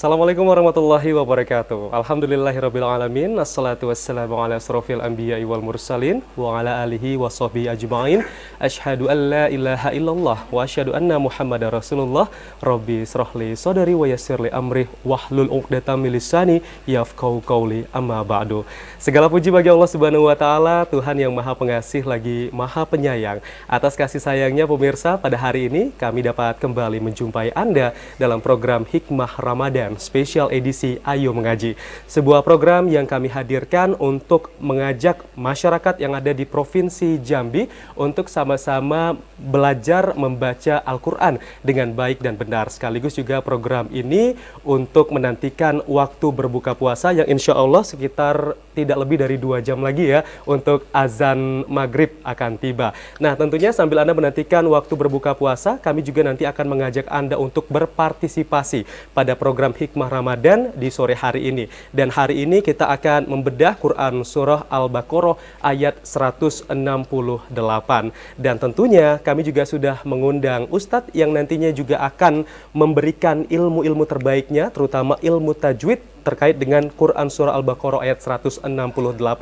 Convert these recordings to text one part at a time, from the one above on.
Assalamualaikum warahmatullahi wabarakatuh. Alhamdulillahirabbil alamin. Assalatu wassalamu ala asrofil anbiya'i wal mursalin wa ala alihi wa sahbihi ajma'in. Asyhadu an la ilaha illallah wa asyhadu anna Muhammadar Rasulullah. Rabbi shrahli sadri wa yassirli amri wahlul 'uqdatam min lisani yafqahu qawli. Amma ba'du. Segala puji bagi Allah Subhanahu wa taala, Tuhan yang Maha Pengasih lagi Maha Penyayang. Atas kasih sayangnya pemirsa, pada hari ini kami dapat kembali menjumpai Anda dalam program Hikmah Ramadan spesial edisi Ayo Mengaji. Sebuah program yang kami hadirkan untuk mengajak masyarakat yang ada di Provinsi Jambi untuk sama-sama belajar membaca Al-Quran dengan baik dan benar. Sekaligus juga program ini untuk menantikan waktu berbuka puasa yang insya Allah sekitar tidak lebih dari 2 jam lagi ya untuk azan maghrib akan tiba. Nah, tentunya sambil Anda menantikan waktu berbuka puasa, kami juga nanti akan mengajak Anda untuk berpartisipasi pada program Hikmah Ramadan di sore hari ini. Dan hari ini kita akan membedah Quran Surah Al-Baqarah ayat 168. Dan tentunya kami juga sudah mengundang Ustadz yang nantinya juga akan memberikan ilmu-ilmu terbaiknya, terutama ilmu tajwid terkait dengan Quran Surah Al-Baqarah ayat 168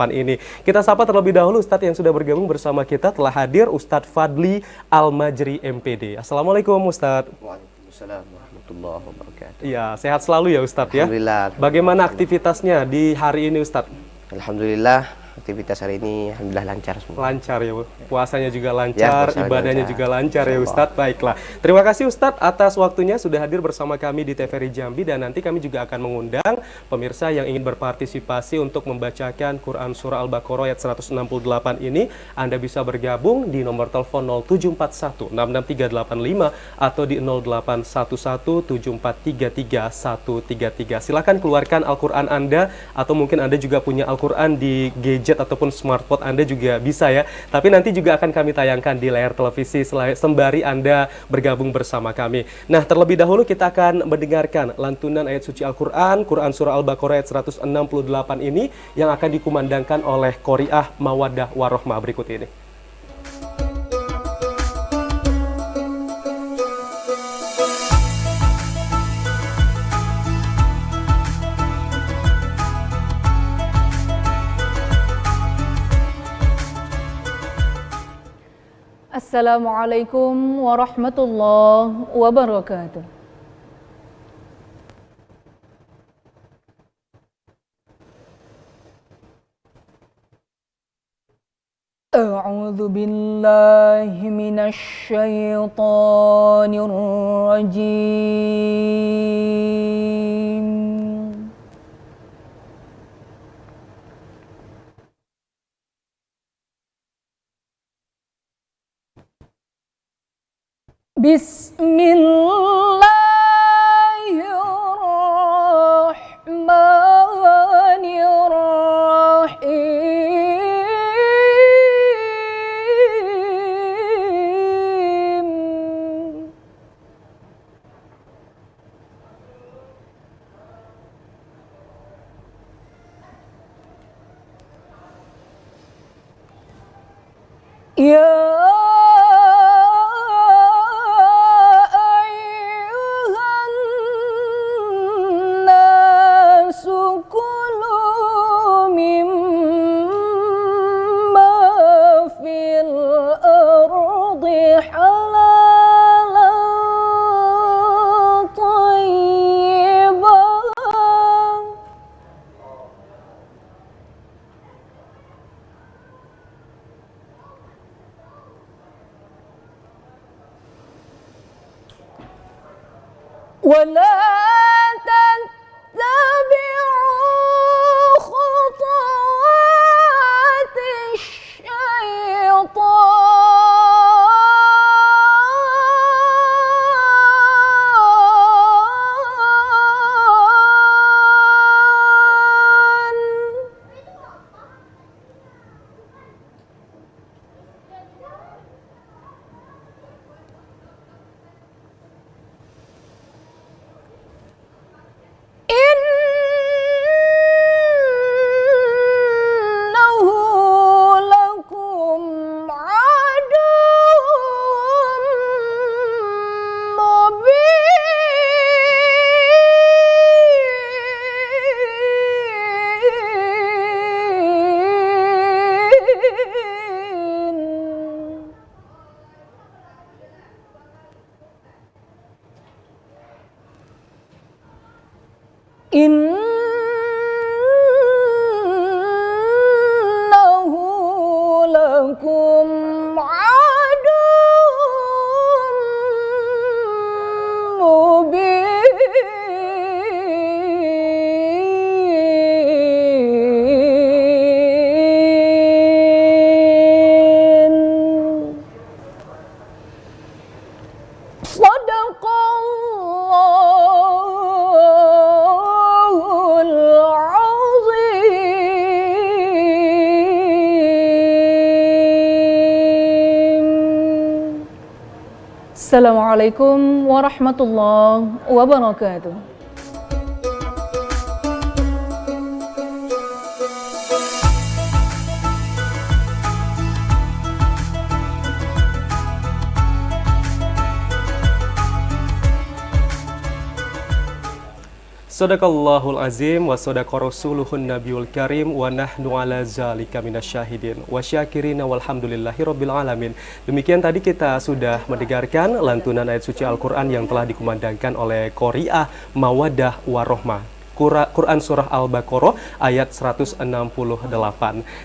ini. Kita sapa terlebih dahulu Ustadz yang sudah bergabung bersama kita. Telah hadir Ustadz Fadli Al-Majri MPD. Assalamualaikum Ustadz. Waalaikumsalam warahmatullahi wabarakatuh. Iya, sehat selalu ya Ustadz ya. Alhamdulillah. Bagaimana aktivitasnya di hari ini Ustadz? Alhamdulillah, aktivitas hari ini alhamdulillah lancar semua. Lancar ya, Bu. Puasanya juga lancar, puasanya ibadahnya lancar. juga lancar ya Insyaallah. Ustadz. Baiklah. Terima kasih Ustadz atas waktunya sudah hadir bersama kami di TVRI Jambi, dan nanti kami juga akan mengundang pemirsa yang ingin berpartisipasi untuk membacakan Quran Surah Al-Baqarah ayat 168 ini. Anda bisa bergabung di nomor telepon 0741 66385 atau di 0811 7433 133. Silakan keluarkan Al-Quran Anda, atau mungkin Anda juga punya Al-Quran di gadget ataupun smartphone Anda juga bisa ya. Tapi nanti juga akan kami tayangkan di layar televisi sembari Anda bergabung bersama kami. Nah, terlebih dahulu kita akan mendengarkan lantunan ayat suci Al-Quran, Quran Surah Al-Baqarah ayat 168 ini yang akan dikumandangkan oleh Qori'ah Mawaddah Warohmah berikut ini. Assalamualaikum warahmatullahi wabarakatuh. A'udzu billahi minasy syaithanir rajim. Bismillahirrahmanirrahim. Ya ayyuhan nasu kulu mimma fil ardi halalan thayyiban. ولا تتبعوا خطوات الشيطان. innahu lakum aduwwum mubin. Sadaqallahul azim. Assalamualaikum warahmatullahi wabarakatuh. Sadaqallahul azim wa sadaqa rasuluhun nabiyul karim wa nahnu ala zalika minasyahidin wa syakirina walhamdulillahi rabbil alamin. Demikian tadi kita sudah mendengarkan lantunan ayat suci Al-Quran yang telah dikumandangkan oleh Qori'ah Mawaddah Warohmah, Quran Surah Al-Baqarah ayat 168.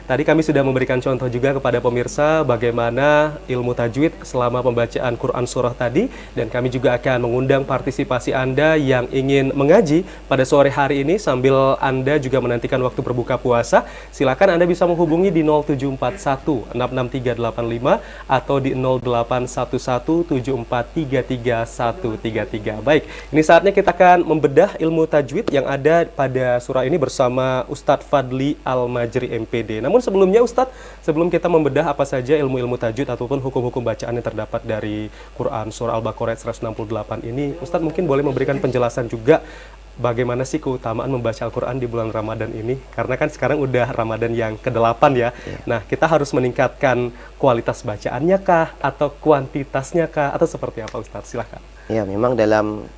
Tadi kami sudah memberikan contoh juga kepada pemirsa bagaimana ilmu tajwid selama pembacaan Quran Surah tadi, dan kami juga akan mengundang partisipasi Anda yang ingin mengaji pada sore hari ini sambil Anda juga menantikan waktu berbuka puasa. Silakan Anda bisa menghubungi di 0741 663855 atau di 081174333133. Baik, ini saatnya kita akan membedah ilmu tajwid yang ada pada surah ini bersama Ustadz Fadli Al-Majri MPD. Namun sebelumnya Ustadz, sebelum kita membedah apa saja ilmu-ilmu tajwid ataupun hukum-hukum bacaan yang terdapat dari Quran Surah Al-Baqarah 168 ini, Ustadz mungkin boleh memberikan penjelasan juga bagaimana sih keutamaan membaca Al-Quran di bulan Ramadan ini? Karena kan sekarang udah Ramadan yang ke-8 ya. Nah, kita harus meningkatkan kualitas bacaannya kah? Atau kuantitasnya kah? Atau seperti apa Ustadz? Silahkan. Ya, memang dalam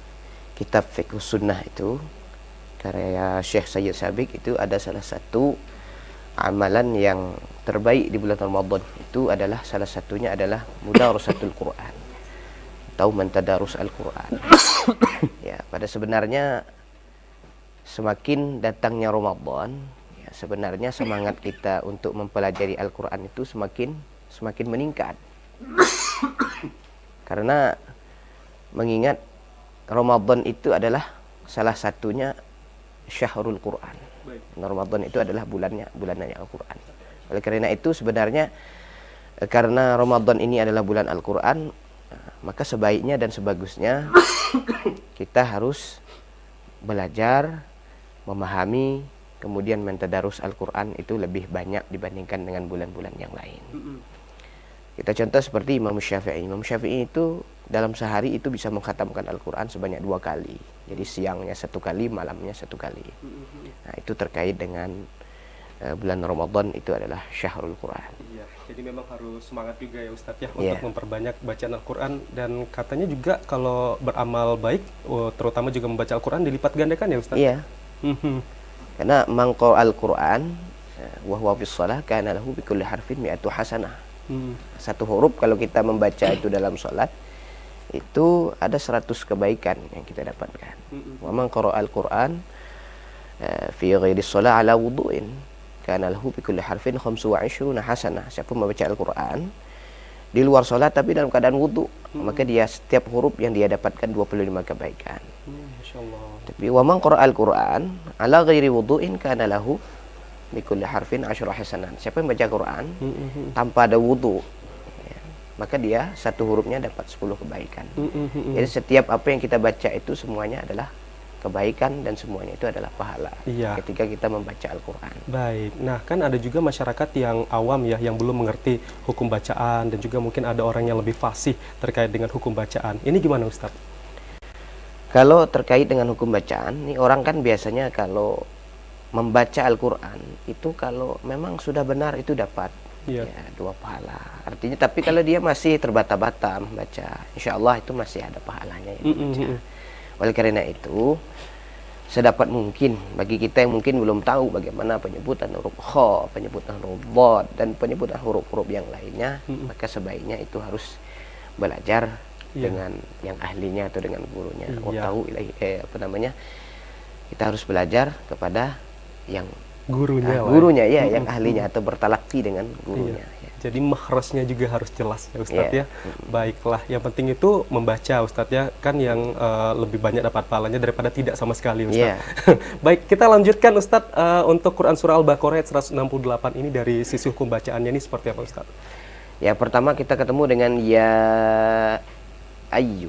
kitab Fiqh Sunnah itu, karya Syekh Sayyid Sabiq itu ada salah satu amalan yang terbaik di bulan Ramadan. Itu adalah salah satunya adalah mudarasatul Quran atau mentadarus Al-Quran. Ya, pada sebenarnya semakin datangnya Ramadan, ya, sebenarnya semangat kita untuk mempelajari Al-Quran itu semakin meningkat. Karena mengingat Ramadan itu adalah salah satunya Syahrul Quran. Ramadan itu adalah bulannya Al-Quran. Oleh karena itu sebenarnya karena Ramadan ini adalah bulan Al-Quran, maka sebaiknya dan sebagusnya kita harus belajar, memahami, kemudian mentadarus Al-Quran itu lebih banyak dibandingkan dengan bulan-bulan yang lain. Kita contoh seperti Imam Syafi'i. Imam Syafi'i itu dalam sehari itu bisa mengkhatamkan Al-Quran sebanyak 2 kali. Jadi siangnya 1 kali, malamnya 1 kali. Nah, itu terkait dengan bulan Ramadan itu adalah Syahrul Quran. Iya, jadi memang harus semangat juga ya Ustadz ya untuk memperbanyak bacaan Al-Quran, dan katanya juga kalau beramal baik, terutama juga membaca Al-Quran dilipat gandakan ya Ustadz? Iya. Karena mangko Al-Quran wa huwa fis shalah kana lahu bi kulli harfin mi'atu hasanah. Satu huruf kalau kita membaca itu dalam sholat itu ada 100 kebaikan yang kita dapatkan. Wa man qara'a al-Qur'an fi ghairi shalah ala wudu'in kana lahu bi kulli harfin 25 hasanah. Siapa membaca Al-Qur'an di luar sholat tapi dalam keadaan wudu, maka dia setiap huruf yang dia dapatkan 25 kebaikan. Masyaallah. Tapi wa man qara'a al-Qur'an ala ghairi wudu'in kana lahu bikulli harfin 10 hasanah. Siapa yang baca Quran tanpa ada wudu, ya, maka dia satu hurufnya dapat 10 kebaikan. Jadi setiap apa yang kita baca itu semuanya adalah kebaikan dan semuanya itu adalah pahala ketika kita membaca Al-Quran. Baik, nah kan ada juga masyarakat yang awam ya, yang belum mengerti hukum bacaan, dan juga mungkin ada orang yang lebih fasih terkait dengan hukum bacaan. Ini gimana Ustadz? Kalau terkait dengan hukum bacaan, ini orang kan biasanya kalau membaca Al-Quran itu kalau memang sudah benar itu dapat ya, 2 pahala. Artinya tapi kalau dia masih terbata-bata membaca, insya Allah itu masih ada pahalanya yang dibaca. Oleh karena itu sedapat mungkin bagi kita yang mungkin belum tahu bagaimana penyebutan huruf kha, penyebutan huruf dhad, dan penyebutan huruf-huruf yang lainnya, maka sebaiknya itu harus belajar dengan yang ahlinya atau dengan gurunya. Tahu kita harus belajar kepada yang Gurunya lah. gurunya ya, yang ahlinya atau bertalaki dengan gurunya. Iya. Ya. Jadi makhrajnya juga harus jelas ya Ustadz Iya. ya. Baiklah, yang penting itu membaca Ustadz ya, kan yang lebih banyak dapat pahalanya daripada tidak sama sekali Ustadz. Iya. Baik, kita lanjutkan Ustadz untuk Quran Surah Al-Baqarah ayat 168 ini dari sisi hukum bacaannya ini seperti apa Ustadz? Ya, pertama kita ketemu dengan ya ayyu.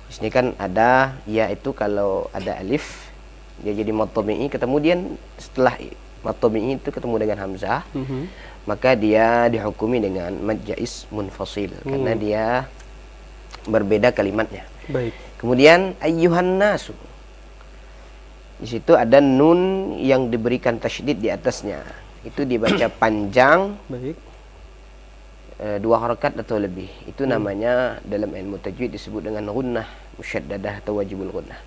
Di sini kan ada ya itu kalau ada alif dia jadi mad tabi'i, kemudian setelah mad tabi'i itu ketemu dengan hamzah, maka dia dihukumi dengan mad jaiz munfasil karena dia berbeda kalimatnya. Baik. Kemudian ayyuhan nasu. Di situ ada nun yang diberikan tasydid di atasnya. Itu dibaca panjang, Baik. 2 harakat atau lebih. Itu namanya dalam ilmu tajwid disebut dengan gunnah musyaddadah atau wajibul gunnah.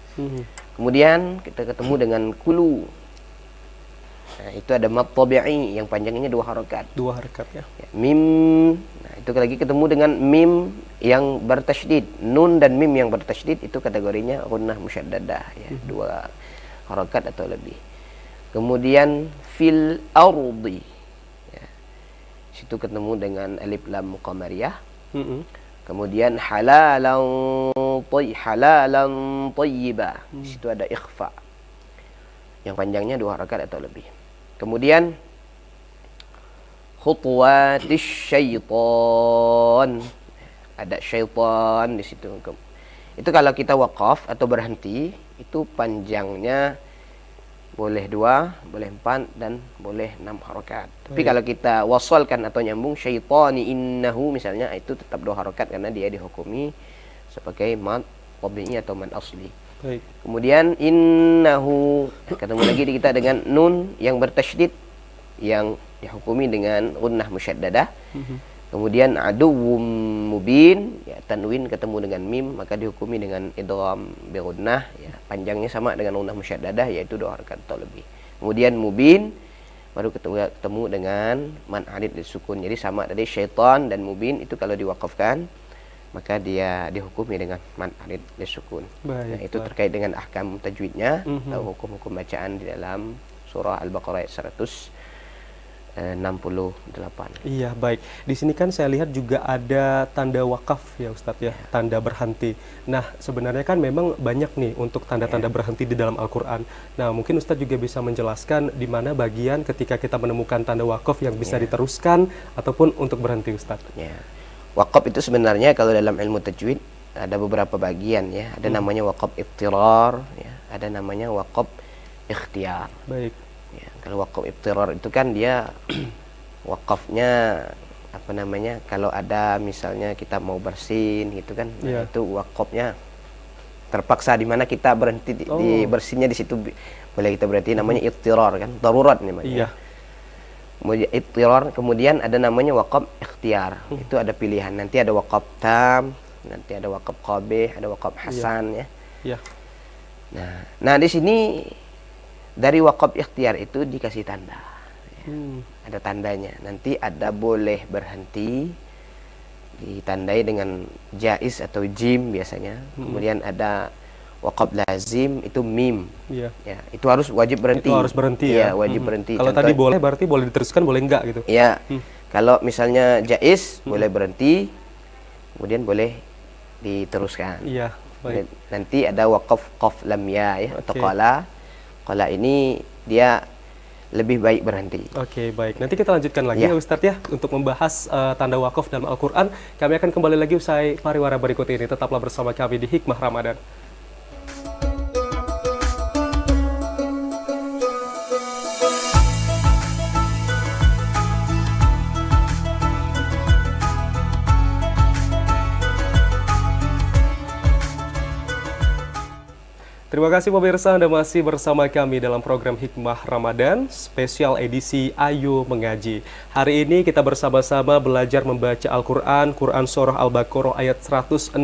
Kemudian kita ketemu dengan kulu. Nah, itu ada mad tabi'i yang panjangnya 2 harakat. 2 harakat ya. Ya, mim. Nah, itu lagi ketemu dengan mim yang bertasydid. Nun dan mim yang bertasydid itu kategorinya gunnah musyaddadah ya, 2 harakat atau lebih. Kemudian fil ardi. Ya. Situ ketemu dengan alif lam qamariyah. Kemudian halalan thayyiba. Di situ ada ikhfa. Yang panjangnya 2 harakat atau lebih. Kemudian khutuwatis syaitan. Ada syaitan di situ. Itu kalau kita waqaf atau berhenti, itu panjangnya boleh 2, boleh 4 dan boleh 6 harakat. Tapi kalau kita wasalkan atau nyambung syaitani innahu misalnya, itu tetap 2 harakat karena dia dihukumi sebagai mad tabi'i atau mad asli. Baik. Kemudian innahu, ketemu lagi kita dengan nun yang bertasydid yang dihukumi dengan gunnah musyaddadah. Kemudian aduwwum mubin, ya, tanwin ketemu dengan mim maka dihukumi dengan idgham bi gunnah, ya, panjangnya sama dengan gunnah musyaddadah yaitu 2 harakat atau lebih. Kemudian mubin baru ketemu dengan man alid disukun. Jadi sama tadi syaitan dan mubin itu kalau diwaqafkan maka dia dihukumi dengan man alid disukun. Baik, Nah, itu terkait dengan ahkam tajwidnya atau hukum-hukum bacaan di dalam surah Al-Baqarah ayat 168. Iya, baik. Di sini kan saya lihat juga ada tanda wakaf ya Ustadz ya, tanda berhenti. Nah, sebenarnya kan memang banyak nih untuk tanda-tanda berhenti di dalam Al-Quran. Nah, mungkin Ustadz juga bisa menjelaskan di mana bagian ketika kita menemukan tanda wakaf yang bisa diteruskan ataupun untuk berhenti Ustadz. Ya. Waqaf itu sebenarnya kalau dalam ilmu tajwid ada beberapa bagian ya. Ada namanya waqaf ittirar, ya. Ada namanya waqaf ikhtiyar. Baik. Ya, kalau waqaf ittirar itu kan dia wakafnya apa namanya? Kalau ada misalnya kita mau bersin gitu kan, nah, itu wakafnya terpaksa di mana kita berhenti di bersinnya di situ boleh kita berhenti, namanya ittirar kan, darurat namanya. Iya. Kemudian ittirar, kemudian ada namanya waqaf ikhtiyar. Itu ada pilihan. Nanti ada waqaf tam, nanti ada waqaf qabih, ada waqaf hasan ya. Iya. Nah, di sini dari waqaf ikhtiyar itu dikasih tanda. Ya. Ada tandanya. Nanti ada boleh berhenti ditandai dengan jaiz atau jim biasanya. Kemudian ada waqaf lazim itu mim. Iya. Ya, itu harus wajib berhenti. Itu harus berhenti ya. Iya, wajib berhenti. Kalau tadi boleh berarti boleh diteruskan, boleh enggak gitu. Iya. Kalau misalnya jaiz boleh berhenti, kemudian boleh diteruskan. Iya, baik. Nanti ada waqaf qaf lam ya atau qala. Qala ini dia lebih baik berhenti. Oke, baik. Nanti kita lanjutkan lagi ya Ustadz ya untuk membahas tanda wakaf dalam Al-Quran. Kami akan kembali lagi usai pariwara berikut ini. Tetaplah bersama kami di Hikmah Ramadan. Terima kasih pemirsa, Anda masih bersama kami dalam program Hikmah Ramadan, spesial edisi Ayo Mengaji. Hari ini kita bersama-sama belajar membaca Al-Quran, Quran Surah Al-Baqarah ayat 168.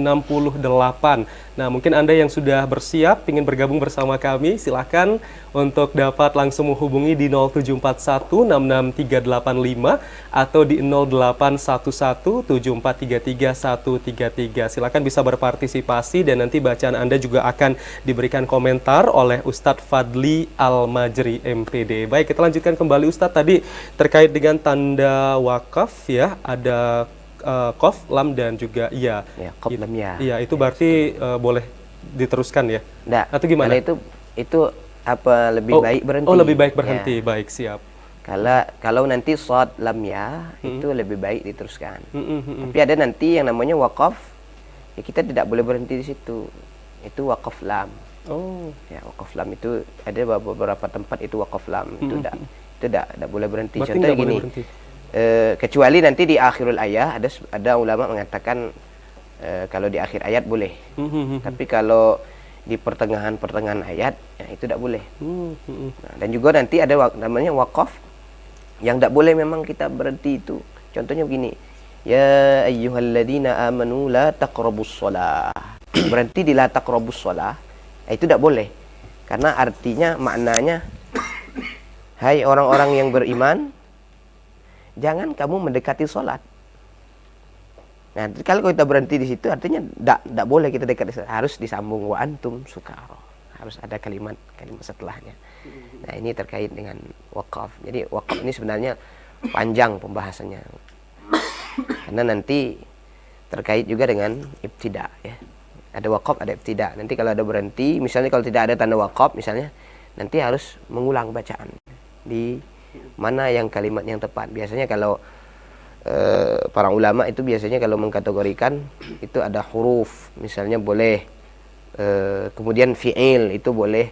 Nah, mungkin Anda yang sudah bersiap ingin bergabung bersama kami, silakan untuk dapat langsung menghubungi di 0741663385 atau di 0811743333. Silakan bisa berpartisipasi dan nanti bacaan Anda juga akan diberikan komentar oleh Ustadz Fadli Al-Majri MPD. Baik, kita lanjutkan kembali Ustadz tadi terkait dengan tanda wakaf ya, ada qaf, lam dan juga ya. Ya, qaf, lam, ya. Iya, itu berarti boleh diteruskan ya? Nggak. Atau gimana? Kalau itu apa lebih baik berhenti? Oh, lebih baik berhenti. Ya. Baik, siap. Kalau nanti shad lam ya itu lebih baik diteruskan. Tapi ada nanti yang namanya wakaf, ya kita tidak boleh berhenti di situ. Itu wakaf lam. Oh. Ya, wakaf lam itu ada beberapa tempat itu wakaf lam. Itu tidak boleh berhenti. Berarti Contohnya nggak boleh gini. berhenti. Kecuali nanti di akhirul ayat ada ulama mengatakan kalau di akhir ayat boleh. Tapi kalau di pertengahan ayat ya, itu tidak boleh. Nah, dan juga nanti ada namanya wakaf yang tidak boleh memang kita berhenti itu. Contohnya begini. Ya ayyuhalladzina amanu la taqrabus shalah. Berhenti di la taqrabus shalah. Itu tidak boleh. Karena artinya maknanya hai orang-orang yang beriman, jangan kamu mendekati sholat. Nah, kalau kita berhenti di situ artinya tidak boleh kita dekati sholat. Harus disambung wa antum sukara. Harus ada kalimat setelahnya. Nah, ini terkait dengan wakaf. Jadi wakaf ini sebenarnya panjang pembahasannya. Karena nanti terkait juga dengan ibtida ya. Ada wakaf, ada ibtida. Nanti kalau ada berhenti, misalnya kalau tidak ada tanda wakaf misalnya, nanti harus mengulang bacaan di mana yang kalimat yang tepat. Biasanya kalau para ulama itu biasanya kalau mengkategorikan itu ada huruf, misalnya boleh kemudian fi'il itu boleh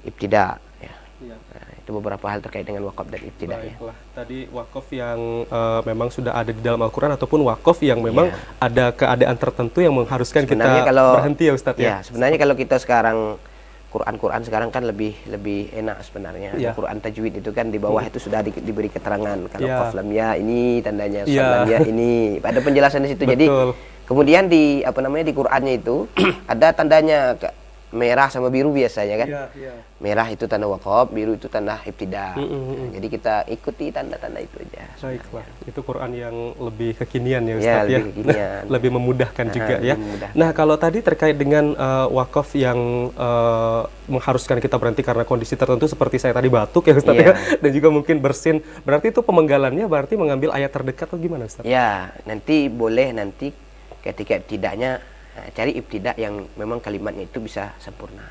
ibtida ya. Nah, itu beberapa hal terkait dengan wakaf dan ibtida. Baiklah, tadi wakaf yang memang sudah ada di dalam Al-Quran ataupun wakaf yang memang ada keadaan tertentu yang mengharuskan sebenarnya kita berhenti ya Ustadz ya. Sebenarnya kalau kita sekarang Quran sekarang kan lebih enak sebenarnya. Quran tajwid itu kan di bawah itu sudah diberi keterangan kalau qaf lam ya ini tandanya, shad lam ya ini. Ada penjelasan di situ. Jadi kemudian di Qurannya itu ada tandanya merah sama biru biasanya kan. Merah itu tanda wakaf, biru itu tanda ibtida. Nah, jadi kita ikuti tanda-tanda itu aja. Baiklah, itu Quran yang lebih kekinian ya Ustadz ya. Lebih kekinian. Lebih memudahkan juga ya. Nah, kalau tadi terkait dengan wakaf yang mengharuskan kita berhenti karena kondisi tertentu seperti saya tadi batuk ya Ustadz ya, dan juga mungkin bersin. Berarti itu pemenggalannya berarti mengambil ayat terdekat atau gimana Ustadz? Ya, nanti boleh ketika tidaknya cari ibtidak yang memang kalimatnya itu bisa sempurna.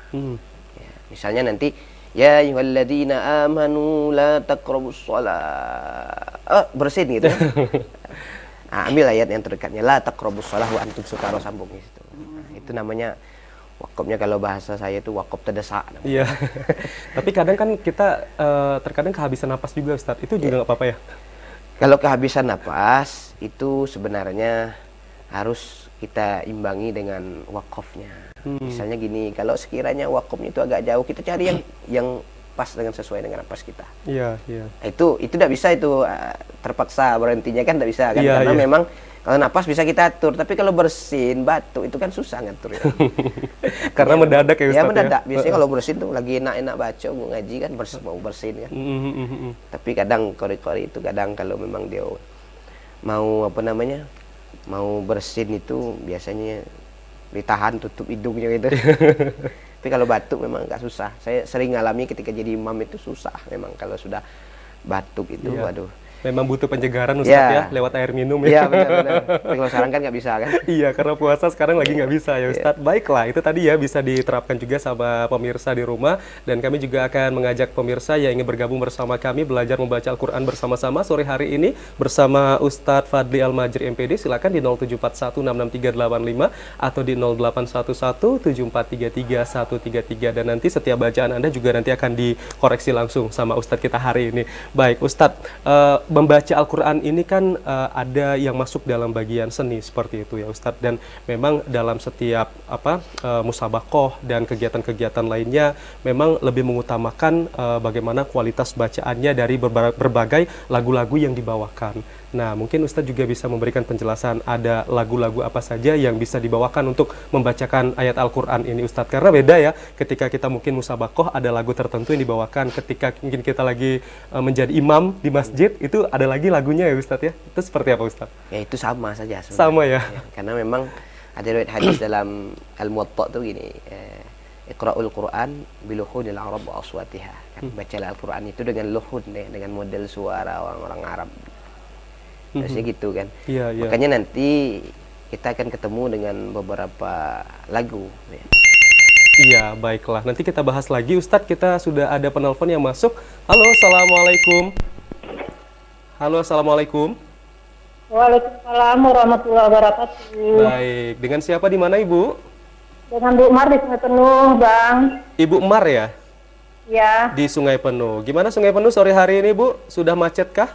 Ya, misalnya nanti ya ayyuhalladzina amanu la taqrabus shalah. Bersin gitu. Nah, ambil ayat yang terdekatnya la taqrabus shalah wa antum sukara, sambung di situ. Nah, itu namanya wakafnya kalau bahasa saya itu wakaf terdesak. Iya. Tapi kadang kan kita terkadang kehabisan napas juga Ustadz. Itu juga nggak apa-apa ya? Kalau kehabisan napas itu sebenarnya harus kita imbangi dengan wakafnya. Misalnya gini, kalau sekiranya wakafnya itu agak jauh, kita cari yang pas sesuai dengan napas kita. Iya. Itu tidak bisa itu terpaksa berhentinya kan tidak bisa kan, karena memang kalau napas bisa kita atur, tapi kalau bersin, batuk itu kan susah ngatur ya. Karena mendadak ya Ustaz. Ya mendadak. Biasanya kalau bersin tuh lagi enak-enak baca mau ngaji kan mau bersin kan. Tapi kadang kori-kori itu kadang kalau memang dia mau mau bersin itu biasanya ditahan tutup hidungnya gitu. Tapi kalau batuk memang agak susah. Saya sering ngalami ketika jadi imam itu susah memang kalau sudah batuk itu. Waduh. Memang butuh pencegahan Ustadz ya, lewat air minum ya. Iya benar-benar. Tapi kalau sekarang kan nggak bisa kan? Iya, karena puasa sekarang lagi nggak bisa ya Ustadz. Baiklah, itu tadi ya bisa diterapkan juga sama pemirsa di rumah. Dan kami juga akan mengajak pemirsa yang ingin bergabung bersama kami belajar membaca Al-Quran bersama-sama sore hari ini bersama Ustadz Fadli Al-Majri MPD. Silakan di 0741663385 atau di 0811743333. Dan nanti setiap bacaan Anda juga nanti akan dikoreksi langsung sama Ustadz kita hari ini. Baik, Ustadz, membaca Al-Quran ini kan ada yang masuk dalam bagian seni seperti itu ya Ustadz, dan memang dalam setiap musabaqoh dan kegiatan-kegiatan lainnya memang lebih mengutamakan bagaimana kualitas bacaannya dari berbagai lagu-lagu yang dibawakan. Nah, mungkin Ustadz juga bisa memberikan penjelasan ada lagu-lagu apa saja yang bisa dibawakan untuk membacakan ayat Al-Quran ini Ustadz. Karena beda ya, ketika kita mungkin musabakoh ada lagu tertentu yang dibawakan, ketika mungkin kita lagi menjadi imam di masjid, itu ada lagi lagunya ya Ustadz ya. Itu seperti apa Ustadz? Ya itu sama saja sebenarnya. Sama ya? Karena memang ada riwayat hadis dalam Al-Muwatta tuh gini, Iqra'ul Quran biluhunil Arab wa aswatiha. Kan bacalah Al-Quran itu dengan luhun ya, dengan model suara orang-orang Arab. Harusnya gitu kan. Iya, iya. Makanya nanti kita akan ketemu dengan beberapa lagu ya. Iya, baiklah. Nanti kita bahas lagi Ustadz, kita sudah ada penelpon yang masuk. Halo, Assalamualaikum. Halo, Assalamualaikum. Waalaikumsalam warahmatullahi wabarakatuh. Baik, dengan siapa di mana Ibu? Dengan Bu Mar di Sungai Penuh, Bang. Ibu Mar ya? Ya, Di Sungai Penuh. Gimana Sungai Penuh sore hari ini Bu? Sudah macet kah?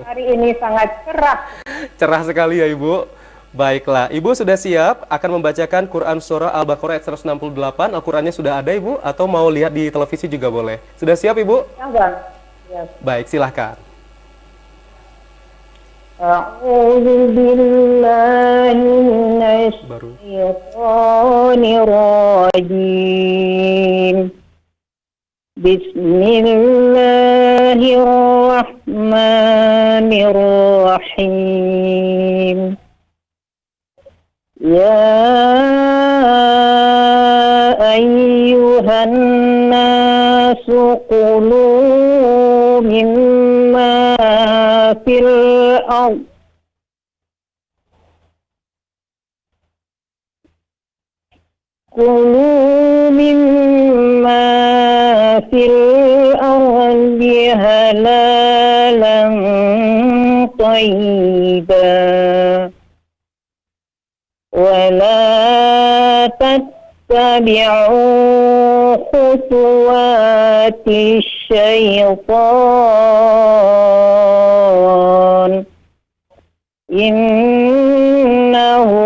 hari ini sangat cerah. Cerah sekali ya Ibu. Baiklah, Ibu sudah siap akan membacakan Quran Surah Al-Baqarah ayat 168. Al-Qurannya sudah ada Ibu? Atau mau lihat di televisi juga boleh? Sudah siap Ibu? Ya, Bang. Ya. Baik, silahkan. A'udzu billahi Baru. minasyaitonir rajim. Bismillahirrahmanirrahim. Ya ayyuhan nasu qulu mimma fil ard Kulu mimma fil ardi halalan tayyiban wa la tattabi'u khutuwati syaitan innahu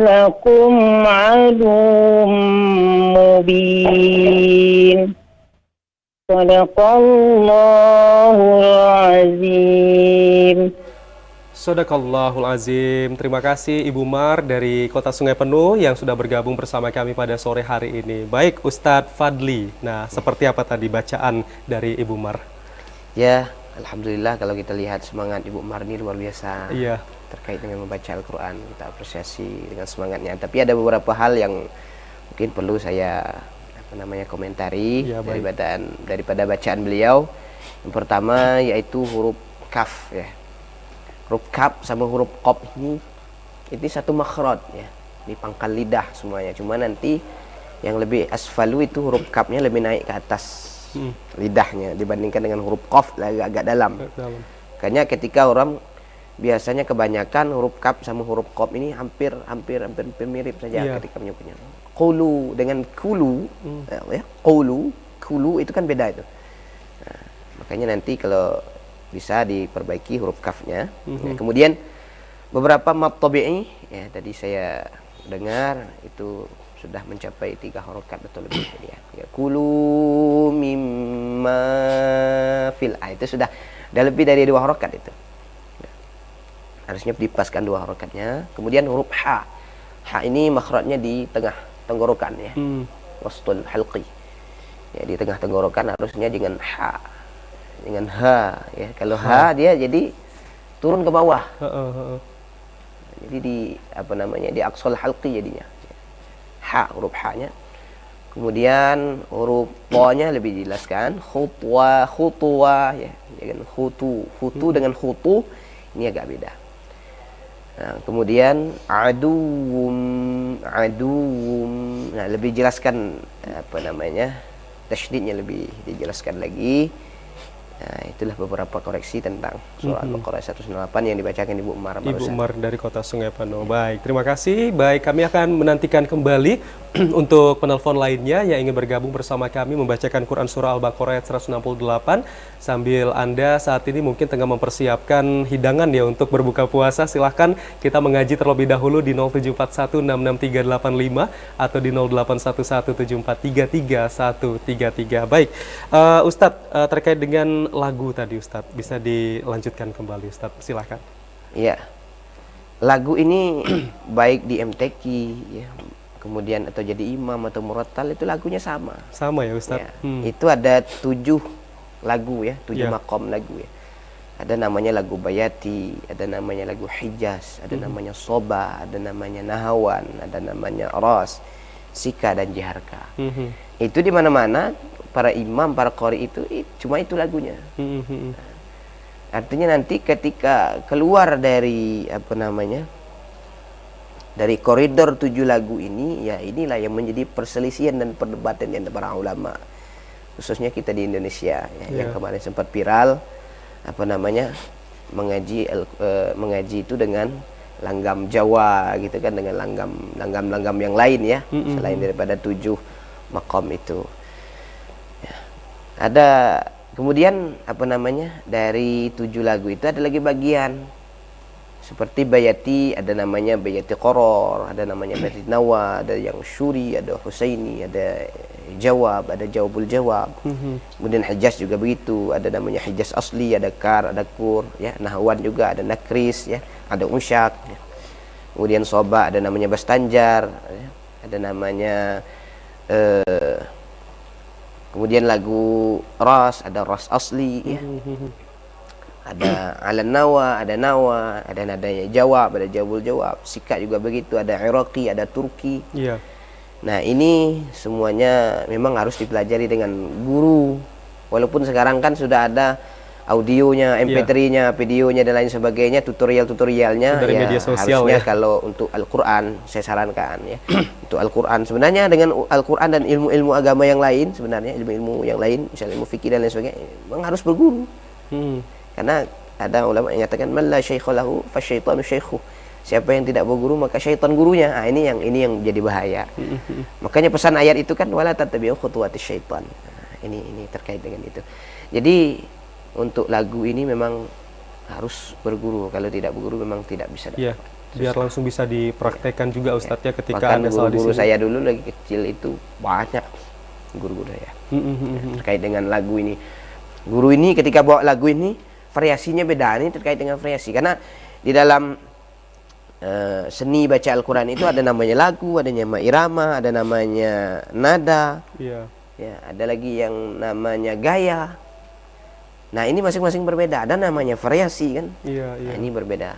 lakum aduwwun mubin. Sadaqallahul azim. Sadaqallahul azim. Terima kasih Ibu Mar dari Kota Sungai Penuh yang sudah bergabung bersama kami pada sore hari ini. Baik Ustadz Fadli. Nah, seperti apa tadi bacaan dari Ibu Mar? Ya, alhamdulillah kalau kita lihat semangat Ibu Mar ini luar biasa. Iya. Terkait dengan membaca Al-Quran, kita apresiasi dengan semangatnya. Tapi ada beberapa hal yang mungkin perlu saya komentari Ya, baik. daripada bacaan beliau. Yang pertama yaitu huruf kaf ya. Huruf kaf sama huruf qaf ini satu makhraj ya. Di pangkal lidah semuanya. Cuma nanti yang lebih asfalu itu huruf kafnya lebih naik ke atas lidahnya dibandingkan dengan huruf qaf agak dalam. Makanya ketika orang biasanya kebanyakan huruf kaf sama huruf qaf ini hampir mirip saja ketika menyebutnya. Qulu dengan kulu ya, kulu itu kan beda itu. Nah, makanya nanti kalau bisa diperbaiki huruf kafnya. Ya, kemudian beberapa mad tabi'i ya tadi saya dengar itu sudah mencapai 3 harokat atau lebih ya. Kulu mimma fil itu sudah lebih dari 2 harokat itu. Harusnya dipaskan 2 harokatnya. Kemudian huruf ha. Ha ini makhrajnya di tengah tenggorokan ya. Wastul halqi. Ya di tengah tenggorokan harusnya dengan ha. Dengan ha ya. Kalau ha dia jadi turun ke bawah. Jadi di di aqsal halqi jadinya. Ha huruf ha-nya. Kemudian huruf ta-nya lebih dijelaskan khutwa ya. Dengan khutu dengan khutu ini agak beda. Nah, kemudian aduwum nah lebih jelaskan tasydidnya lebih dijelaskan lagi. Nah, itulah beberapa koreksi tentang surah Al-Baqarah 198 yang dibacakan Ibu Umar barusan. Ibu Umar dari Kota Sungai Penuh. Baik, terima kasih. Baik, kami akan menantikan kembali untuk penelpon lainnya yang ingin bergabung bersama kami membacakan Quran Surah Al-Baqarah ayat 168 sambil Anda saat ini mungkin tengah mempersiapkan hidangan ya untuk berbuka puasa. Silahkan kita mengaji terlebih dahulu di 0741663385 atau di 0811743333. Baik, Ustadz terkait dengan lagu tadi Ustadz bisa dilanjutkan kembali Ustadz, silahkan. Ya, lagu ini baik di MTQ ya, kemudian atau jadi imam atau murattal itu lagunya sama. Sama ya Ustaz. Ya, itu ada 7 lagu ya, 7 Ya. makom lagu ya. Ada namanya lagu Bayati, ada namanya lagu Hijaz, ada namanya Soba, ada namanya Nahawan, ada namanya Ras, Sika dan Jiharka. Itu di mana-mana para imam, para qori itu cuma itu lagunya. Artinya nanti ketika keluar dari dari koridor 7 lagu ini, ya inilah yang menjadi perselisihan dan perdebatan di antara ulama, khususnya kita di Indonesia ya, yang kemarin sempat viral mengaji itu dengan langgam Jawa gitu kan, dengan langgam yang lain ya, selain daripada 7 makom itu. Ya. Ada kemudian dari 7 lagu itu ada lagi bagian seperti Bayati, ada namanya Bayati Qoror, ada namanya Bayati Nawa, ada yang Syuri, ada Husaini, ada Jawab, ada Jawabul Jawab. Kemudian Hijaz juga begitu, ada namanya Hijaz Asli, ada Kar, ada Kur, ya. Nahwan juga ada Nakris, ya. Ada Unsyak. Ya. Kemudian Soba ada namanya Bastanjar, ya. Ada namanya kemudian lagu Ras, ada Ras Asli, ya. Ada Alan Nawa, ada nadanya Jawab, ada Jawabul Jawab. Sika juga begitu, ada Iraqi, ada Turki. Iya. Nah, ini semuanya memang harus dipelajari dengan guru. Walaupun sekarang kan sudah ada audionya, MP3-nya, videonya dan lain sebagainya, tutorialnya dari ya, media sosial harusnya ya. Kalau untuk Al-Qur'an saya sarankan ya. Untuk Al-Qur'an sebenarnya dengan Al-Qur'an dan ilmu-ilmu agama yang lain, sebenarnya ilmu-ilmu yang lain, misalnya ilmu fikih dan lain sebagainya, memang harus berguru. Karena ada ulama yang mengatakan man la syaikha lahu fasyaitanu syaikhu. Siapa yang tidak berguru maka syaitan gurunya. Nah, ini yang jadi bahaya. Makanya pesan ayat itu kan wala tattabi'u khutuwatis syaitan. Nah, ini terkait dengan itu. Jadi untuk lagu ini memang harus berguru. Kalau tidak berguru memang tidak bisa dapat. Iya. Biar langsung bisa dipraktekkan juga Ustadz ya ketika Bahkan Anda salah di guru sini. saya dulu lagi kecil itu banyak guru-guru saya. Terkait dengan lagu ini. Guru ini ketika bawa lagu ini variasinya beda, ini terkait dengan variasi. Karena di dalam seni baca Al-Quran itu ada namanya lagu, ada nama irama, ada namanya nada, Iya. ya, ada lagi yang namanya gaya. Nah, ini masing-masing berbeda. Ada namanya variasi kan? Iya. Nah, ini berbeda.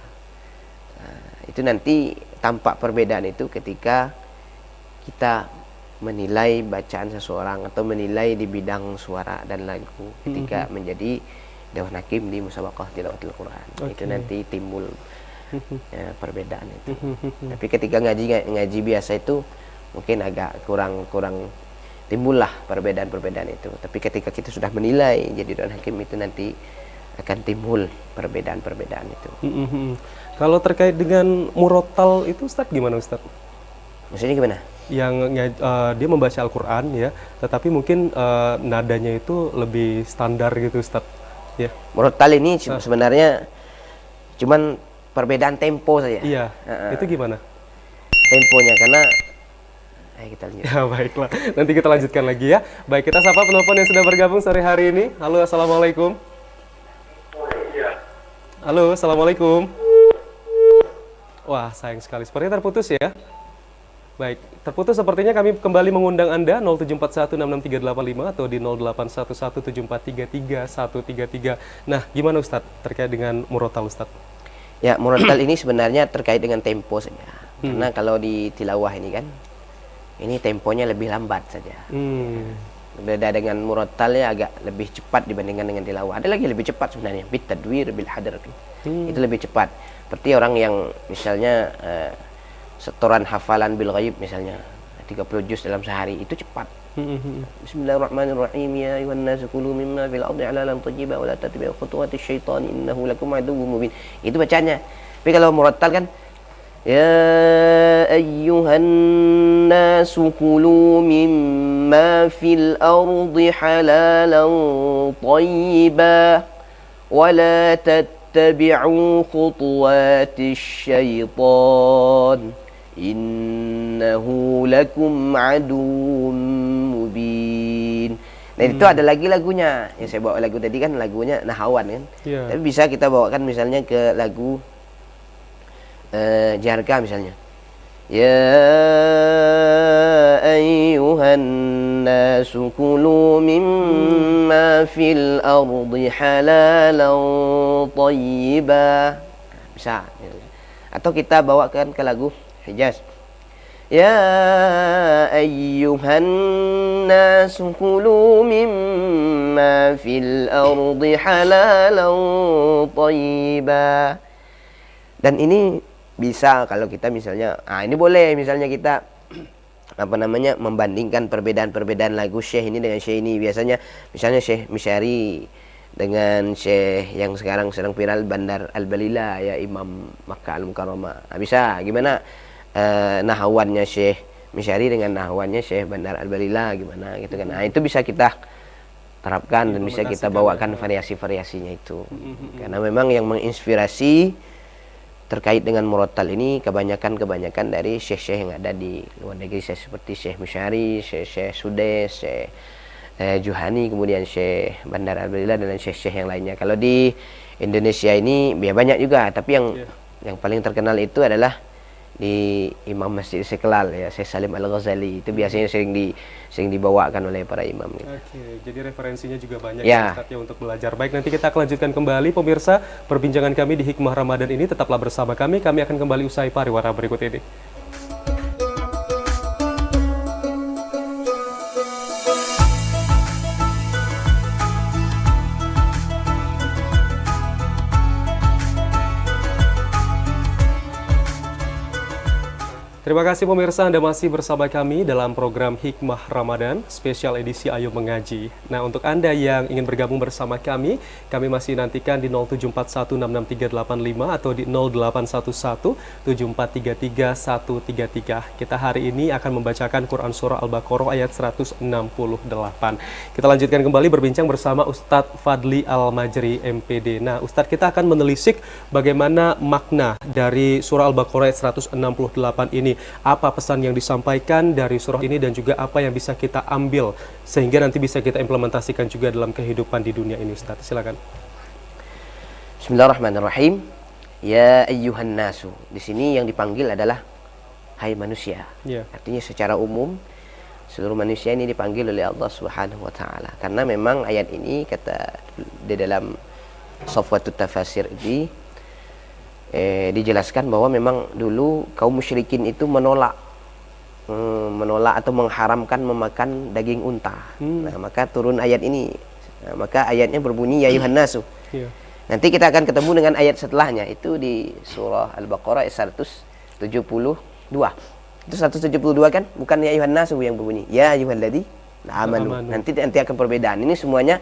Nah, itu nanti tampak perbedaan itu ketika kita menilai bacaan seseorang atau menilai di bidang suara dan lagu ketika menjadi Dewan Hakim di Musabaqah Tilawatul Quran. Itu nanti timbul perbedaan itu. Tapi ketika ngaji biasa itu mungkin agak kurang timbullah perbedaan itu. Tapi ketika kita sudah menilai jadi Dewan Hakim itu nanti akan timbul perbedaan itu. Kalau terkait dengan murotal itu Ustadz gimana Ustadz? Maksudnya gimana? Yang dia membaca Al-Quran ya, tetapi mungkin nadanya itu lebih standar gitu Ustadz. Ya. Murattal ini sebenarnya cuman perbedaan tempo saja. Iya. Itu gimana? Temponya karena kita lanjut. Ya baiklah, nanti kita lanjutkan lagi ya. Baik, kita sapa penelpon yang sudah bergabung sore hari ini. Halo, assalamualaikum. Halo, assalamualaikum. Wah, sayang sekali. Sepertinya terputus ya. Baik, terputus sepertinya kami kembali mengundang Anda 0741663885 atau di 081174333133. Nah, gimana Ustadz terkait dengan murotal Ustadz? Ya, murattal ini sebenarnya terkait dengan tempo saja. Karena kalau di tilawah ini kan, ini temponya lebih lambat saja. Berbeda dengan murattal ya agak lebih cepat dibandingkan dengan tilawah. Ada lagi lebih cepat sebenarnya, bit tadwir bil hadar. Itu lebih cepat. Seperti orang yang misalnya setoran hafalan bil ghaib misalnya 30 juz dalam sehari itu cepat. Bismillahirrahmanirrahim ya ayuhan nas kulu mimma fil ardi halalan thayyiban wa la tattabi'u khutuwatis syaitani innahu lakum aduwwum mubin. Itu bacanya. Tapi kalau murattal kan ya ayyuhan nas kulu mimma fil ardi halalan thayyiban wa la tattabi'u khutuwatis syaitan innahu lakum aduwwum mubin. Nah, itu ada lagi lagunya. Yang saya bawa lagu tadi kan lagunya Nahawan kan. Yeah. Tapi bisa kita bawakan misalnya ke lagu Jarka misalnya. Ya ayyuhan nasu kulu mimma fil ardi halalan thayyiba. Bisa. Atau kita bawakan ke lagu Hijaz. Ya ayyuhan nasu kulu mimma fil ardi halalan thayyiba. Dan ini bisa kalau kita misalnya, ini boleh misalnya kita membandingkan perbedaan-perbedaan lagu Syekh ini dengan Syekh ini. Biasanya misalnya Syekh Misyari dengan Syekh yang sekarang sedang viral Bandar Al-Balila, ya Imam Makkah Al-Mukarramah. Bisa gimana nahawannya Syekh Misyari dengan nahawannya Syekh Bandar Al-Balila gimana gitu kan. Itu bisa kita terapkan dan bisa kita bawakan variasi-variasinya itu. Karena memang yang menginspirasi terkait dengan murattal ini kebanyakan dari syekh-syekh yang ada di luar negeri, seperti Syekh Misyari, Syekh Sudes, Syekh Juhani, kemudian Syekh Bandar Al-Balila dan syekh-syekh yang lainnya. Kalau di Indonesia ini ya banyak juga, tapi yang paling terkenal itu adalah di Imam Masjid Istiqlal, ya Syekh Salim Al-Ghazali. Itu biasanya sering dibawakan oleh para imam. Oke, jadi referensinya juga banyak ya Ustaz, ya untuk belajar. Baik, nanti kita akan lanjutkan kembali pemirsa perbincangan kami di Hikmah Ramadan ini. Tetaplah bersama kami akan kembali usai pariwara berikut ini. Terima kasih pemirsa, Anda masih bersama kami dalam program Hikmah Ramadan, spesial edisi Ayo Mengaji. Nah, untuk Anda yang ingin bergabung bersama kami masih nantikan di 0741663385 atau di 0811743333. Kita hari ini akan membacakan Quran Surah Al-Baqarah ayat 168. Kita lanjutkan kembali berbincang bersama Ustadz Fadli Al-Majri, MPD. Nah, Ustadz, kita akan menelisik bagaimana makna dari Surah Al-Baqarah ayat 168 ini. Apa pesan yang disampaikan dari surah ini dan juga apa yang bisa kita ambil sehingga nanti bisa kita implementasikan juga dalam kehidupan di dunia ini, Ustaz. Silakan. Bismillahirrahmanirrahim. Ya ayyuhan nasu. Di sini yang dipanggil adalah hai manusia. Artinya secara umum seluruh manusia ini dipanggil oleh Allah Subhanahu wa taala. Karena memang ayat ini kata di dalam Safwatut Tafasir ini dijelaskan bahwa memang dulu kaum musyrikin itu menolak atau mengharamkan memakan daging unta. Nah, maka turun ayat ini. Nah, maka ayatnya berbunyi ya ayuhan nasu. Nanti kita akan ketemu dengan ayat setelahnya, itu di surah Al-Baqarah ayat 172. Itu 172 kan? Bukan ya ayuhan nasu yang berbunyi ya ayyuhalladzina amanu. Nanti akan perbedaan. Ini semuanya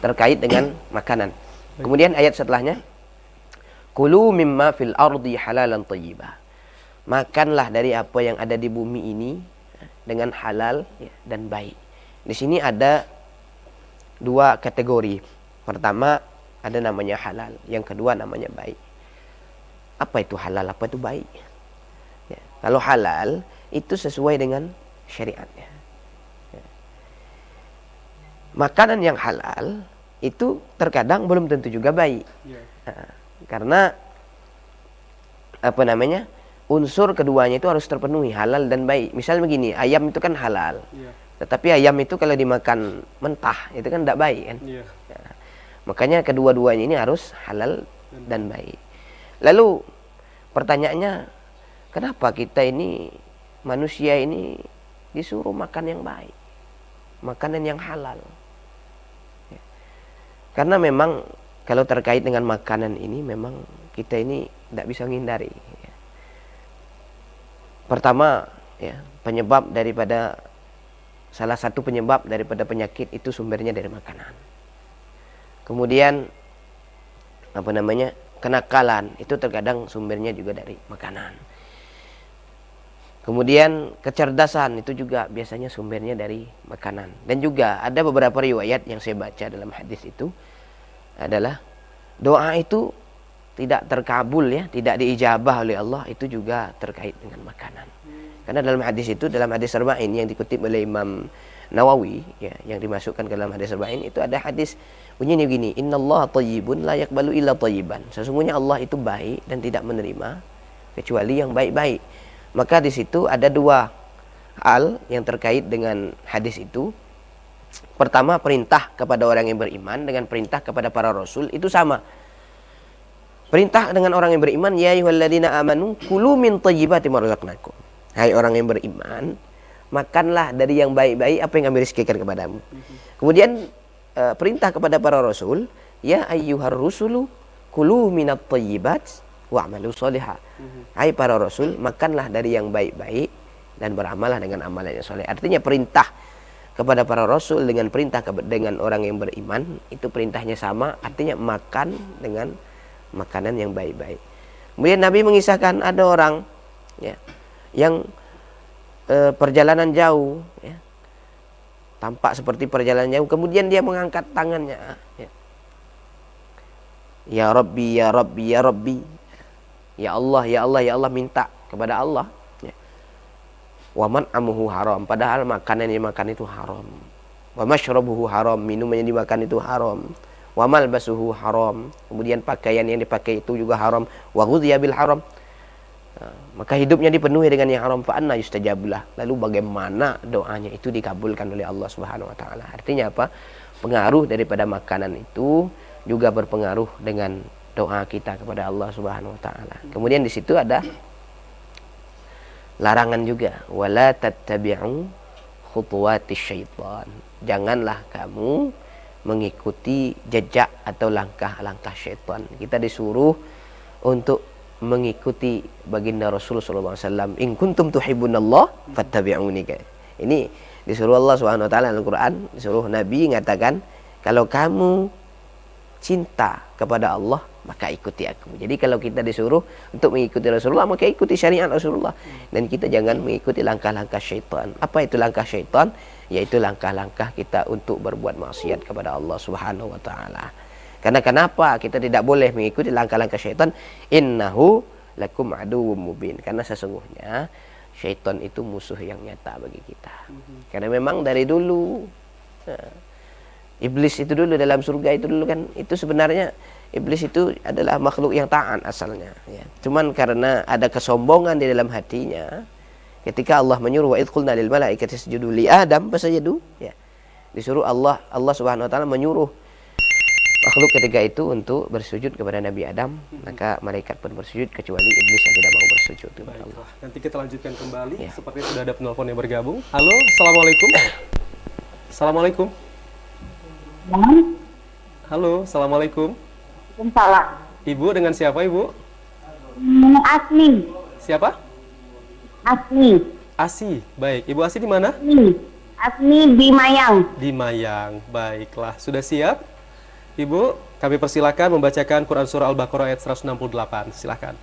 terkait dengan makanan. Kemudian ayat setelahnya, Kulu mimma fil ardi halalan thayyibah. Makanlah dari apa yang ada di bumi ini dengan halal dan baik. Di sini ada dua kategori. Pertama ada namanya halal, yang kedua namanya baik. Apa itu halal, apa itu baik? Ya. Kalau halal itu sesuai dengan syariatnya. Ya. Makanan yang halal itu terkadang belum tentu juga baik. Nah, karena unsur keduanya itu harus terpenuhi, halal dan baik. Misal begini, ayam itu kan halal, tetapi ayam itu kalau dimakan mentah itu kan tidak baik kan. Nah, makanya kedua-duanya ini harus halal dan baik. Lalu pertanyaannya, kenapa kita ini manusia ini disuruh makan yang baik, makanan yang halal? Karena memang kalau terkait dengan makanan ini memang kita ini tidak bisa menghindari. Pertama, salah satu penyebab daripada penyakit itu sumbernya dari makanan. Kemudian kenakalan itu terkadang sumbernya juga dari makanan. Kemudian kecerdasan itu juga biasanya sumbernya dari makanan. Dan juga ada beberapa riwayat yang saya baca dalam hadis itu adalah doa itu tidak terkabul, tidak diijabah oleh Allah, itu juga terkait dengan makanan. Karena dalam hadis itu, dalam hadis Arba'in yang dikutip oleh Imam Nawawi, yang dimasukkan ke dalam hadis Arba'in itu ada hadis bunyinya begini, innallaha thayyibun la yaqbalu illa thayyiban. Sesungguhnya Allah itu baik dan tidak menerima kecuali yang baik-baik. Maka di situ ada dua hal yang terkait dengan hadis itu. Pertama, perintah kepada orang yang beriman dengan perintah kepada para rasul itu sama. Perintah dengan orang yang beriman, ya ayyuhalladzina amanu kulu min thayyibati ma razaqnakum. Hai orang yang beriman, makanlah dari yang baik-baik apa yang kami rizkikan kepadamu. Kemudian perintah kepada para rasul, ya ayyuhar rusulu kulu minat thayyibat wa'malu sholihah. Hai para rasul, makanlah dari yang baik-baik dan beramallah dengan amalan yang soleh. Artinya perintah kepada para rasul dengan perintah dengan orang yang beriman itu perintahnya sama, artinya makan dengan makanan yang baik-baik. Kemudian Nabi mengisahkan ada orang ya, yang perjalanan jauh ya, tampak seperti perjalanan jauh, kemudian dia mengangkat tangannya ya. Ya Rabbi, ya Rabbi, ya Rabbi. Ya Allah, ya Allah, ya Allah, minta kepada Allah. Ya. Wa man amuhu haram, padahal makanan yang dimakan itu haram. Wa mashrabuhu haram, minum yang dimakan itu haram. Wa malbasuhu haram, kemudian pakaian yang dipakai itu juga haram. Wa ghudhiya bil haram. Maka hidupnya dipenuhi dengan yang haram, fa anna yustajabulah. Lalu bagaimana doanya itu dikabulkan oleh Allah Subhanahu wa taala? Artinya apa? Pengaruh daripada makanan itu juga berpengaruh dengan doa kita kepada Allah Subhanahu wa taala. Kemudian di situ ada larangan juga, wala tattabi'u khutuwatis syaitan. Janganlah kamu mengikuti jejak atau langkah-langkah syaitan. Kita disuruh untuk mengikuti baginda Rasul sallallahu alaihi wasallam. In kuntum tuhibbunallah fattabi'uni. Ini disuruh Allah Subhanahu wa taala dalam Al-Qur'an, disuruh Nabi mengatakan, kalau kamu cinta kepada Allah maka ikuti aku. Jadi kalau kita disuruh untuk mengikuti Rasulullah, maka ikuti syariat Rasulullah, dan kita jangan mengikuti langkah-langkah syaitan. Apa itu langkah syaitan? Yaitu langkah-langkah kita untuk berbuat maksiat kepada Allah Subhanahu wa taala. Karena kenapa kita tidak boleh mengikuti langkah-langkah syaitan? Innahu lakum aduwwum mubin. Karena sesungguhnya syaitan itu musuh yang nyata bagi kita. Karena memang dari dulu iblis itu dulu dalam surga itu dulu kan, itu sebenarnya iblis itu adalah makhluk yang taat asalnya ya. Cuman karena ada kesombongan di dalam hatinya, ketika Allah menyuruh wa idh qulna lil malaikati isjudu li Adam fasajadu ya. Disuruh Allah Subhanahu wa taala menyuruh makhluk ketika itu untuk bersujud kepada Nabi Adam, maka malaikat pun bersujud kecuali iblis yang tidak mau bersujud kepada Allah. Nanti kita lanjutkan kembali Ya. seperti sudah ada penelpon yang bergabung. Halo, assalamualaikum. Assalamualaikum. Halo, assalamualaikum. Waalaikumsalam. Ibu dengan siapa ibu? Asli. Siapa? Asli. Asi. Baik, Ibu Asi di mana? Asli di Mayang. Di Mayang. Baiklah, sudah siap? Ibu, kami persilakan membacakan Quran Surah Al-Baqarah ayat 168. Silakan.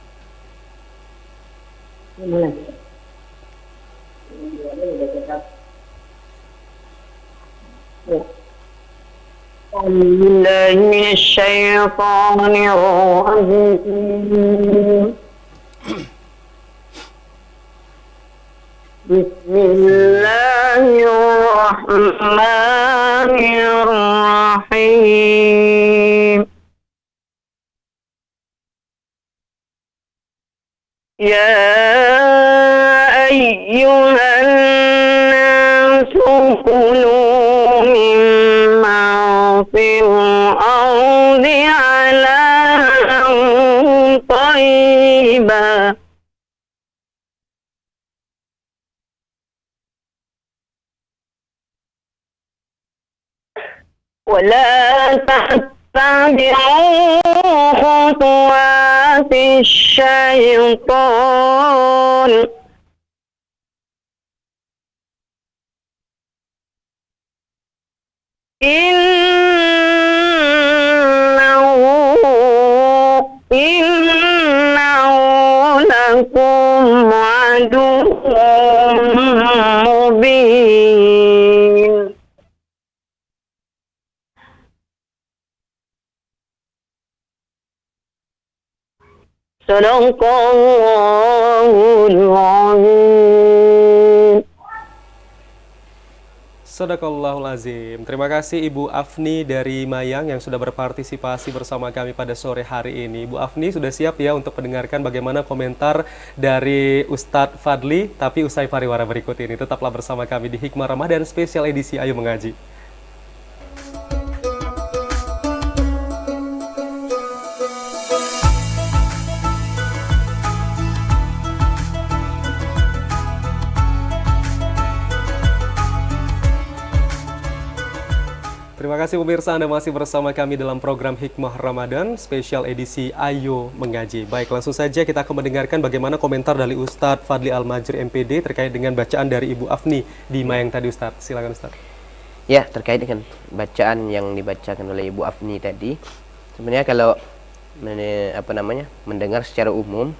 بالله من الشيطان الرجيم بسم الله الرحمن الرحيم يا أيها الناس كلوا مما في الأرض حلالا طيبا ولا تتبعوا خطوات الشيطان إنه لكم عدو مبين صدق الله العظيم. Sadaqallahul azim. Terima kasih Ibu Afni dari Mayang yang sudah berpartisipasi bersama kami pada sore hari ini. Ibu Afni sudah siap ya untuk mendengarkan bagaimana komentar dari Ustadz Fadli, tapi usai pariwara berikut ini. Tetaplah bersama kami di Hikmah Ramadan spesial edisi Ayo Mengaji. Terima kasih pemirsa, Anda masih bersama kami dalam program Hikmah Ramadan spesial edisi Ayo Mengaji. Baik, langsung saja kita akan mendengarkan bagaimana komentar dari Ustadz Fadli Al-Majri MPD terkait dengan bacaan dari Ibu Afni di Mayang tadi, Ustadz. Silakan Ustadz. Ya, terkait dengan bacaan yang dibacakan oleh Ibu Afni tadi, sebenarnya kalau mendengar secara umum,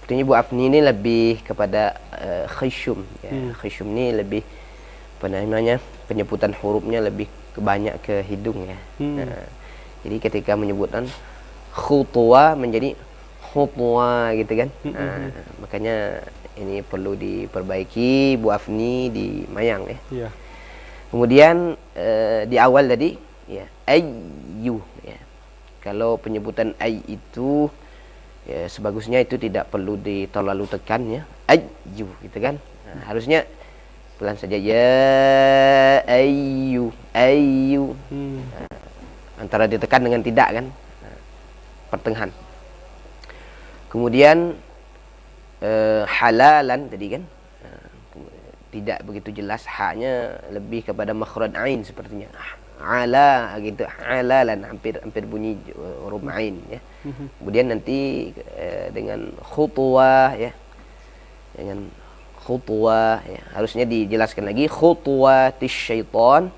sepertinya Ibu Afni ini lebih kepada khusyum. Ya. Khusyum ini lebih penyebutan hurufnya lebih banyak ke hidung ya. Nah, jadi ketika menyebutkan khutwa menjadi khutwa gitu kan. Nah, makanya ini perlu diperbaiki Bu Afni di Mayang ya. Yeah. Kemudian di awal tadi ya ayyu ya. Kalau penyebutan ay itu ya, sebagusnya itu tidak perlu terlalu tekan ya. Ayyu gitu kan. Nah, harusnya pelan saja ya ayyu. Antara ditekan dengan tidak kan, pertengahan. Kemudian halalan tadi kan, tidak begitu jelas, haknya lebih kepada makhraj ain sepertinya. Ala gitu, halalan hampir bunyi huruf ain ya. Kemudian nanti dengan khutwah ya, dengan khutwah ya, harusnya dijelaskan lagi khutwatis syaitan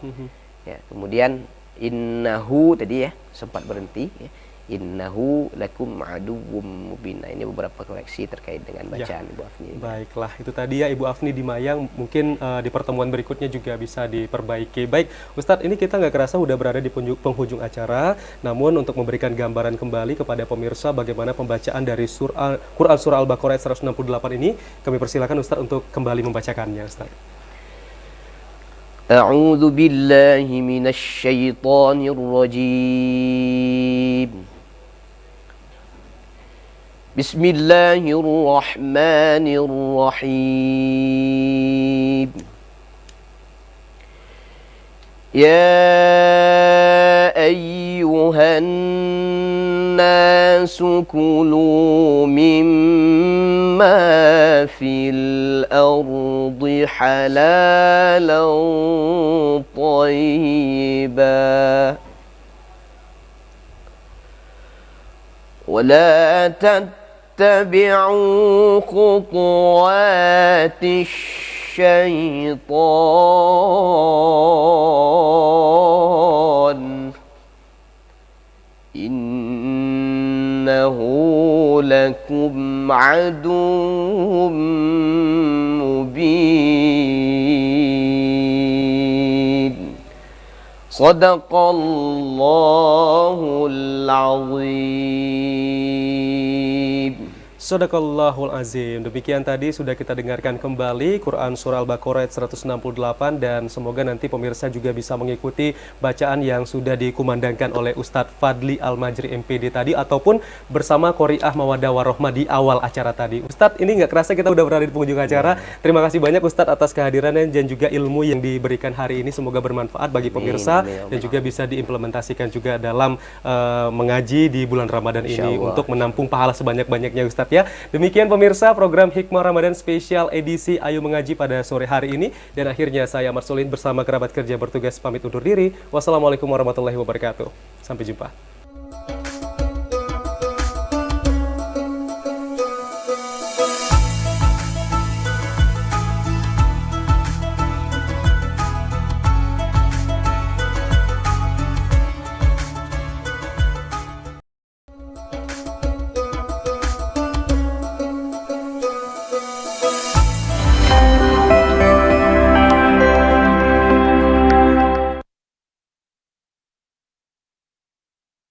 ya. Kemudian innahu tadi ya sempat berhenti ya, innahu lakum aduwwum mubin. Nah, ini beberapa koreksi terkait dengan bacaan Ibu Afni. Baiklah, itu tadi ya Ibu Afni di Mayang, mungkin di pertemuan berikutnya juga bisa diperbaiki. Baik, Ustadz, ini kita nggak kerasa udah berada di penghujung acara, namun untuk memberikan gambaran kembali kepada pemirsa bagaimana pembacaan dari Quran Surah Al-Baqarah ayat 168 ini, kami persilakan Ustadz untuk kembali membacakannya, Ustadz. A'udzu billahi minasy syaithanir rajim. Bismillahirrahmanirrahim. Ya ayyuhan nasu kulu mimma fil ardi halalan tayyiban wa la اتبعوا خطوات الشيطان إنه لكم عدو مبين صدق الله العظيم. Sadaqallahul azim. Demikian tadi sudah kita dengarkan kembali Quran Surah Al-Baqarah ayat 168, dan semoga nanti pemirsa juga bisa mengikuti bacaan yang sudah dikumandangkan oleh Ustadz Fadli Al-Majri MPD tadi, ataupun bersama Qori'ah Mawaddah Warahmah di awal acara tadi. Ustadz, ini nggak kerasa kita udah berada di penghujung acara. Terima kasih banyak Ustadz atas kehadirannya dan juga ilmu yang diberikan hari ini. Semoga bermanfaat bagi pemirsa dan juga bisa diimplementasikan juga dalam mengaji di bulan Ramadan ini untuk menampung pahala sebanyak-banyaknya Ustadz ya. Demikian pemirsa program Hikmah Ramadan spesial edisi Ayo Mengaji pada sore hari ini, dan akhirnya saya Ahmad Solihin bersama kerabat kerja bertugas pamit undur diri. Wassalamualaikum warahmatullahi wabarakatuh. Sampai jumpa.